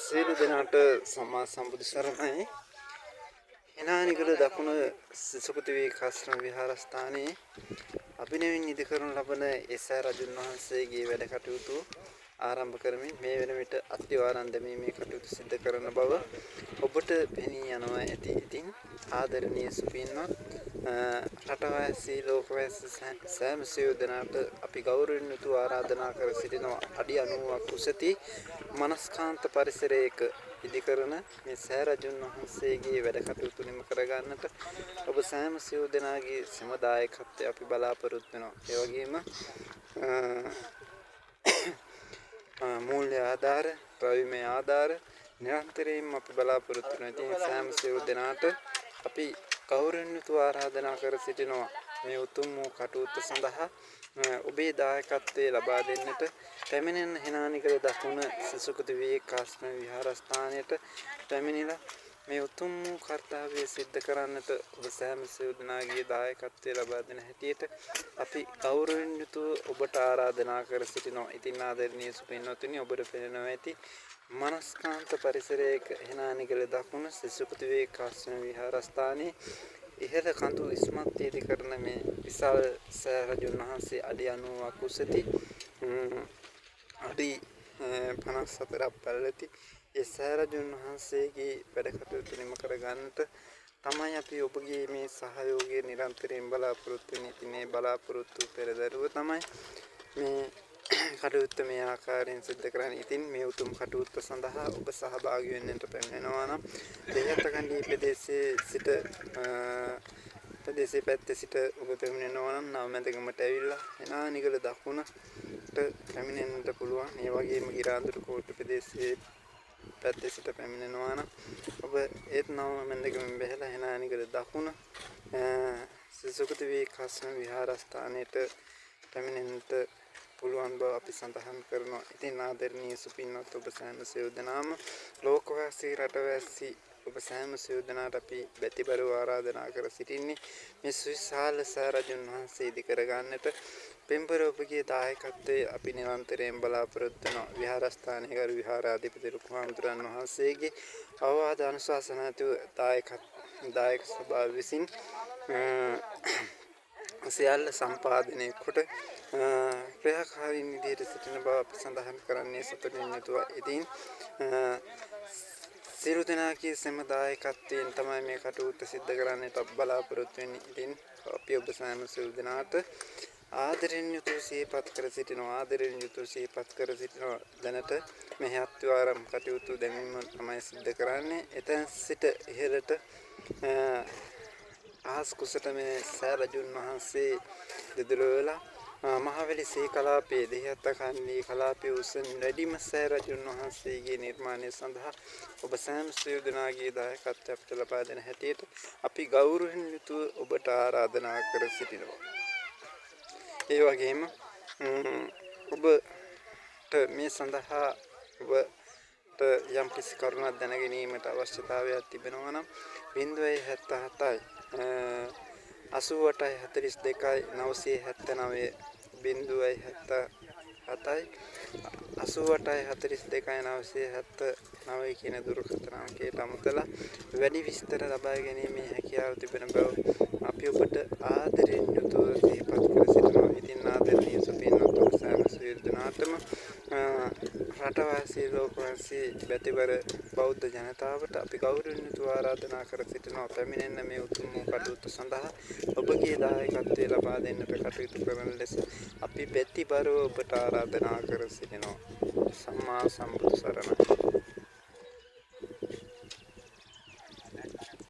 සියලු දෙනාට සම්මා සම්බුදු සරණයි. හිනානිගල දකුණ සුසුපති වේකාශ්‍රම විහාරස්ථානයේ අභිනවින් ඉදිකරනු ලබන එසෑ රජුන් වහන්සේගේ වැඩ කටයුතු ආරම්භ කරමින් මේ වෙන විට අත්‍යවාරම් දැමීමේ කටයුතු සිදු කරන බව ඔබට පෙනී යනවා ඇති. ඉතින් ආදරණීය සුපින්වත් රටවැසී ලෝකවැසී සෑම සියලු දෙනාට අපි ගෞරවයෙන් යුතු ආරාධනා කර සිටිනවා. අඩි 90ක් උසති මනස්කාන්ත පරිසරයක ඉදිකරන මේ සෑ රජුන් වහන්සේගේ වැඩ කටයුතු නිම කරගන්නට ඔබ සෑම සියලු දෙනාගේ සමදායකත්වය අපි බලාපොරොත්තු වෙනවා. ඒ වගේම මූල්‍ය ආධාර, ද්‍රව්‍යමය ආධාර නිරන්තරයෙන්ම අපි බලාපොරොත්තු වෙනවා. ඉතින් සෑම සියලු දෙනාට අපි ගෞරවයෙන් යුතු ආරාධනා කර සිටිනවා. මේ උතුම් වූ කටයුතු සඳහා ඔබේ දායකත්වය ලබා දෙන්නට පැමිණෙන හිනානිකල දකුණ සසුකුතු වේකාශ්‍රම විහාරස්ථානයට පැමිණිලා මේ උතුම් වූ කර්තව්‍ය සිද්ධ කරන්නට ඔබ සෑම සියලු දෙනාගේ දායකත්වය ලබා දෙන හැටියට අපි ගෞරවයෙන් යුතුව ඔබට ආරාධනා කර සිටිනවා. ඉතින් ආදරණීය සුපින්වත්නි, ඔබට පෙනෙනවා ඇති මනස්කාන්ත පරිසරයක හිනානිකල දකුණ සසුකුතු වේකාශ්‍රම විහාරස්ථානයේ ඉහළ කඳු ඉස්මත්යේදී කරන මේ විශාල සෑ රජුන් වහන්සේ අඩි 90ක් උසති අඩි 54ක් පළලති ඒ සෑ රජුන් වහන්සේගේ වැඩ කටයුතු නිම කර ගන්නට තමයි අපි ඔබගේ මේ සහයෝගය නිරන්තරයෙන් බලාපොරොත්තු වෙන්නේ. ඉතින් මේ බලාපොරොත්තු පෙරදරුව තමයි මේ කටයුත්ත මේ ආකාරයෙන් සිදු කරන්නේ. ඉතින් මේ උතුම් කටයුත්ත සඳහා ඔබ සහභාගී වෙන්නට පැමිණෙනවා නම් දෙයතකණ්ඩී ප්‍රදේශයේ පැත්තේ සිට ඔබ පැමිණෙනවා නම් නවමැදගමට ඇවිල්ලා හිනානිගල දකුණට පැමිණෙන්නට පුළුවන්. ඒ වගේම ගිරාඳුරු කෝට්ටු ප්‍රදේශයේ පැත්තේ සිට පැමිණෙනවා නම් ඔබ ඒත් නවමැදගම බැහැලා හිනානිගල දකුණ සසුකුතු වේකාශ්‍රම විහාරස්ථානයට පැමිණෙන්නට පුළුවන් බව අපි සඳහන් කරනවා. ඉතින් ආදරණීය සුපින්වත් ඔබ සෑම සියලු දෙනාම ලෝකවාසී රටවැසී ඔබ සෑම සියලු දෙනාට අපි බැතිබරව ආරාධනා කර සිටින්නේ මේ සුවිශාල සෑ රජුන් වහන්සේ ඉදි කර ගන්නට පෙම්බර ඔබගේ දායකත්වයේ අපි නිරන්තරයෙන් බලාපොරොත්තු වෙනවා. විහාරස්ථානයේ ගරු විහාරාධිපති ලොකුහාමුදුරන් වහන්සේගේ අවවාද අනුශාසන ඇතුව දායක සභාව විසින් සියල්ල සම්පාදනය කොට ක්‍රියාකාරීන් විදිහට සිටින බව අපි සඳහන් කරන්නේ සතුටින් යුතුව. ඉතින් සියලු දෙනාගේ සමදායකත්වයෙන් තමයි මේ කටයුත්ත සිද්ධ කරන්නට බලාපොරොත්තු වෙන්නේ. ඉතින් අපි ඔබ සෑම සියලු දෙනාට ආදරෙන් යුතුව සිහිපත් කර සිටිනවා. ආදරෙන් යුතුව සිහිපත් කර සිටිනවා. දැනට මේ අත්වාරම් කටයුතු දැමීම තමයි සිද්ධ කරන්නේ. එතෙන් සිට ඉහළට ආස් කුසට මේ සෑ රජුන් වහන්සේ දෙදොළ වෙලා මහවැලි සේ කලාපයේ දෙහිඅත්තකන්ණී කලාපයේ උසන් වැඩිම සෑ රජුන් වහන්සේගේ නිර්මාණය සඳහා ඔබ සෑම සියලු දෙනාගේ දායකත්වය අපට ලබා දෙන හැටියට අපි ගෞරවයෙන් යුතුව ඔබට ආරාධනා කර සිටිනවා. ඒ වගේම ඔබට මේ සඳහා ඔබට යම් කිසි කරුණක් දැන ගැනීමට අවශ්‍යතාවයක් තිබෙනවා නම් 077යි 88යි 42යි 979 077යි 88යි 42යි 979 කියන දුරකථන අංකයට අමතලා වැඩි විස්තර ලබා ගැනීමේ හැකියාව තිබෙන බව අපි ඔබට ආදරෙන් යුතුව සිහිපත් කර සිටිනවා. ඉතින් ආදරණීය සුපින්වත් ඔබ සෑම සියලු දෙනාටම රටවාසී ලෝකවාසී බැතිබර බෞද්ධ ජනතාවට අපි ගෞරවයෙන් යුතුව ආරාධනා කර සිටිනවා. පැමිණෙන්න මේ උතුම් කටයුතු සඳහා ඔබගේ දායකත්වය ලබා දෙන්නට කටයුතු කරන ලෙස අපි බැතිබරව ඔබට ආරාධනා කර සිටිනවා. සම්මා සම්බුදු සරණයි.